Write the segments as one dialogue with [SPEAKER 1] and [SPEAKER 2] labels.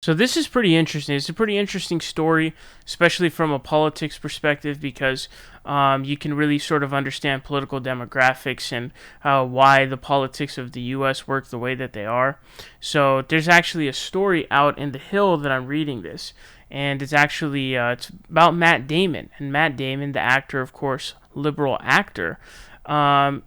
[SPEAKER 1] So this is pretty interesting. It's a pretty interesting story, especially from a politics perspective, because you can really sort of understand political demographics and why the politics of the U.S. work the way that they are. So there's actually a story out in the Hill that I'm reading this, and it's actually it's about Matt Damon. And Matt Damon, the actor, of course, liberal actor,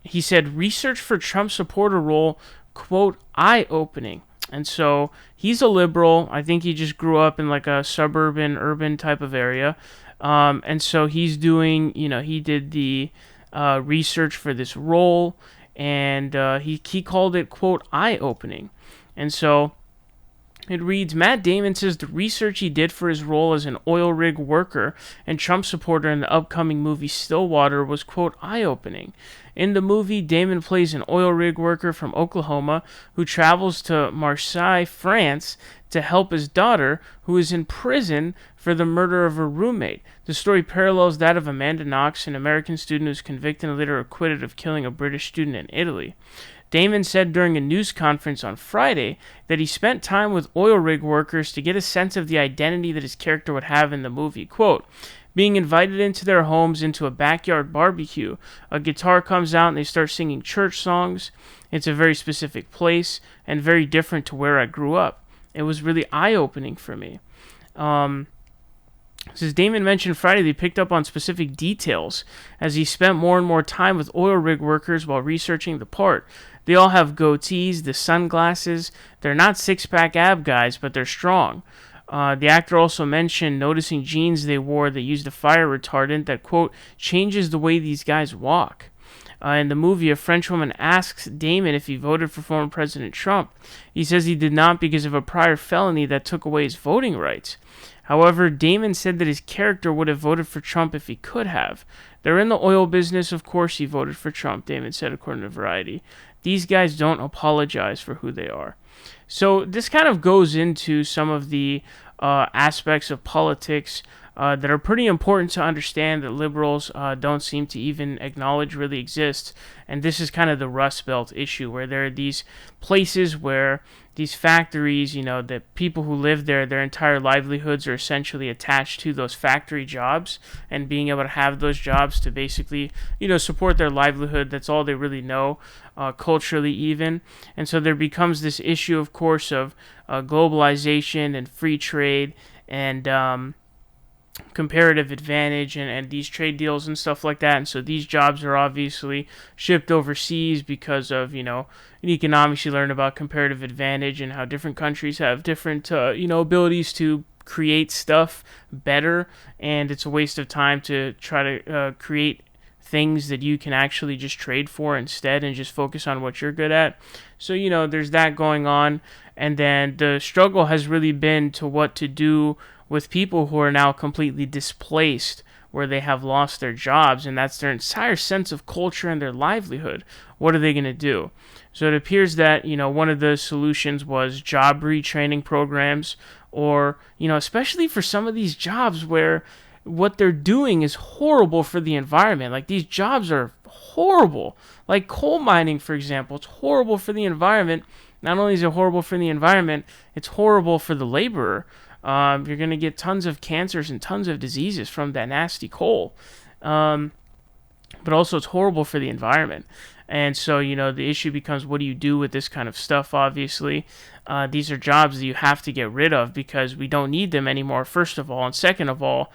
[SPEAKER 1] he said research for Trump supporter role, quote, eye-opening. And so he's a liberal. I think he just grew up in like a suburban, urban type of area. And so he's doing, he did the research for this role, and he called it, quote, eye opening. And so it reads, Matt Damon says the research he did for his role as an oil rig worker and Trump supporter in the upcoming movie Stillwater was, quote, eye-opening. In the movie, Damon plays an oil rig worker from Oklahoma who travels to Marseille, France, to help his daughter, who is in prison for the murder of her roommate. The story parallels that of Amanda Knox, an American student who was convicted and later acquitted of killing a British student in Italy. Damon said during a news conference on Friday that he spent time with oil rig workers to get a sense of the identity that his character would have in the movie. Quote, being invited into their homes into a backyard barbecue. A guitar comes out and they start singing church songs. It's a very specific place and very different to where I grew up. It was really eye-opening for me. Says Damon mentioned Friday they picked up on specific details as he spent more and more time with oil rig workers while researching the part. They all have goatees, the sunglasses. They're not six-pack ab guys, but they're strong. The actor also mentioned noticing jeans they wore that used a fire retardant that, quote, changes the way these guys walk. In the movie, a French woman asks Damon if he voted for former President Trump. He says he did not because of a prior felony that took away his voting rights. However, Damon said that his character would have voted for Trump if he could have. They're in the oil business, of course he voted for Trump, Damon said, according to Variety. These guys don't apologize for who they are. So this kind of goes into some of the aspects of politics that are pretty important to understand that liberals don't seem to even acknowledge really exist. And this is kind of the Rust Belt issue, where there are these places where these factories, that people who live there, their entire livelihoods are essentially attached to those factory jobs, and being able to have those jobs to basically, support their livelihood. That's all they really know, culturally even. And so there becomes this issue, of course, of globalization and free trade and comparative advantage and these trade deals and stuff like that. And so these jobs are obviously shipped overseas because of, in economics you learn about comparative advantage and how different countries have different, abilities to create stuff better. And it's a waste of time to try to create things that you can actually just trade for instead and just focus on what you're good at. So, there's that going on. And then the struggle has really been to what to do with people who are now completely displaced, where they have lost their jobs, and that's their entire sense of culture and their livelihood. What are they going to do? So it appears that, one of the solutions was job retraining programs, or, especially for some of these jobs where what they're doing is horrible for the environment. Like, these jobs are horrible. Like coal mining, for example, it's horrible for the environment. Not only is it horrible for the environment, it's horrible for the laborer. You're going to get tons of cancers and tons of diseases from that nasty coal. But also it's horrible for the environment. And so, the issue becomes, what do you do with this kind of stuff, obviously? These are jobs that you have to get rid of because we don't need them anymore, first of all. And second of all,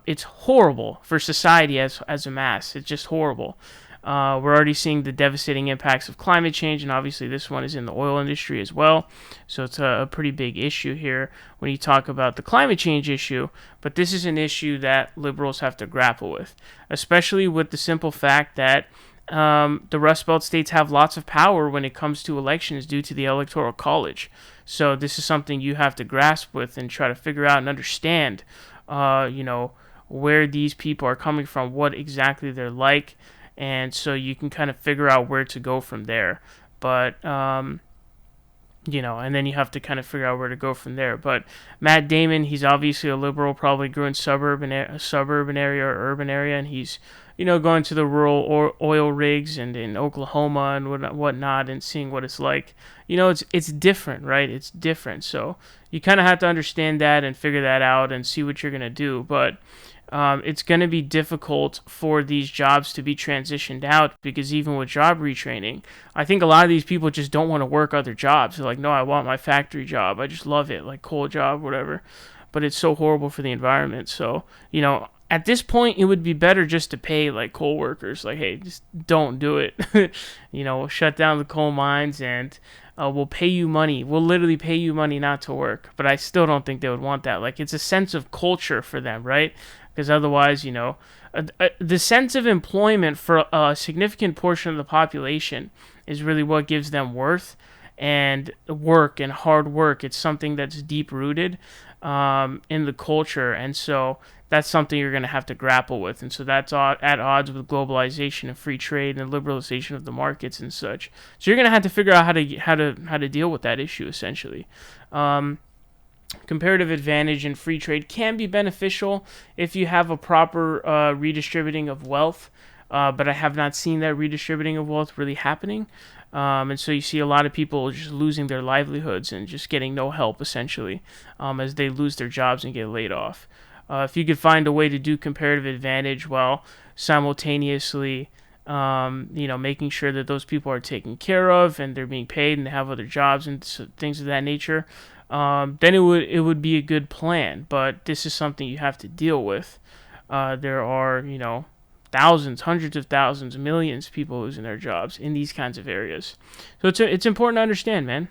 [SPEAKER 1] it's horrible for society as a mass. It's just horrible. We're already seeing the devastating impacts of climate change, and obviously this one is in the oil industry as well. So it's a pretty big issue here when you talk about the climate change issue. But this is an issue that liberals have to grapple with, especially with the simple fact that the Rust Belt states have lots of power when it comes to elections due to the Electoral College. So this is something you have to grasp with and try to figure out and understand, where these people are coming from, what exactly they're like. And so you can kind of figure out where to go from there. But, and then you have to kind of figure out where to go from there. But Matt Damon, he's obviously a liberal, probably grew in a suburban area or urban area, and he's, going to the rural oil rigs and in Oklahoma and whatnot and seeing what it's like. It's different, right? It's different. So you kind of have to understand that and figure that out and see what you're gonna do. But it's going to be difficult for these jobs to be transitioned out, because even with job retraining, I think a lot of these people just don't want to work other jobs. They're like, no, I want my factory job. I just love it, like coal job, whatever. But it's so horrible for the environment. So, at this point, it would be better just to pay like coal workers, like, hey, just don't do it. We'll shut down the coal mines and we'll pay you money. We'll literally pay you money not to work. But I still don't think they would want that. Like, it's a sense of culture for them, right? Because otherwise, the sense of employment for a significant portion of the population is really what gives them worth and work and hard work. It's something that's deep rooted in the culture, and so that's something you're going to have to grapple with. And so that's at odds with globalization and free trade and liberalization of the markets and such. So you're going to have to figure out how to deal with that issue, essentially. Comparative advantage and free trade can be beneficial if you have a proper redistributing of wealth, but I have not seen that redistributing of wealth really happening. And so you see a lot of people just losing their livelihoods and just getting no help, essentially, as they lose their jobs and get laid off. If you could find a way to do comparative advantage while simultaneously making sure that those people are taken care of and they're being paid and they have other jobs and things of that nature, then it would be a good plan. But this is something you have to deal with. There are thousands, hundreds of thousands, millions of people losing their jobs in these kinds of areas. So it's important to understand, man.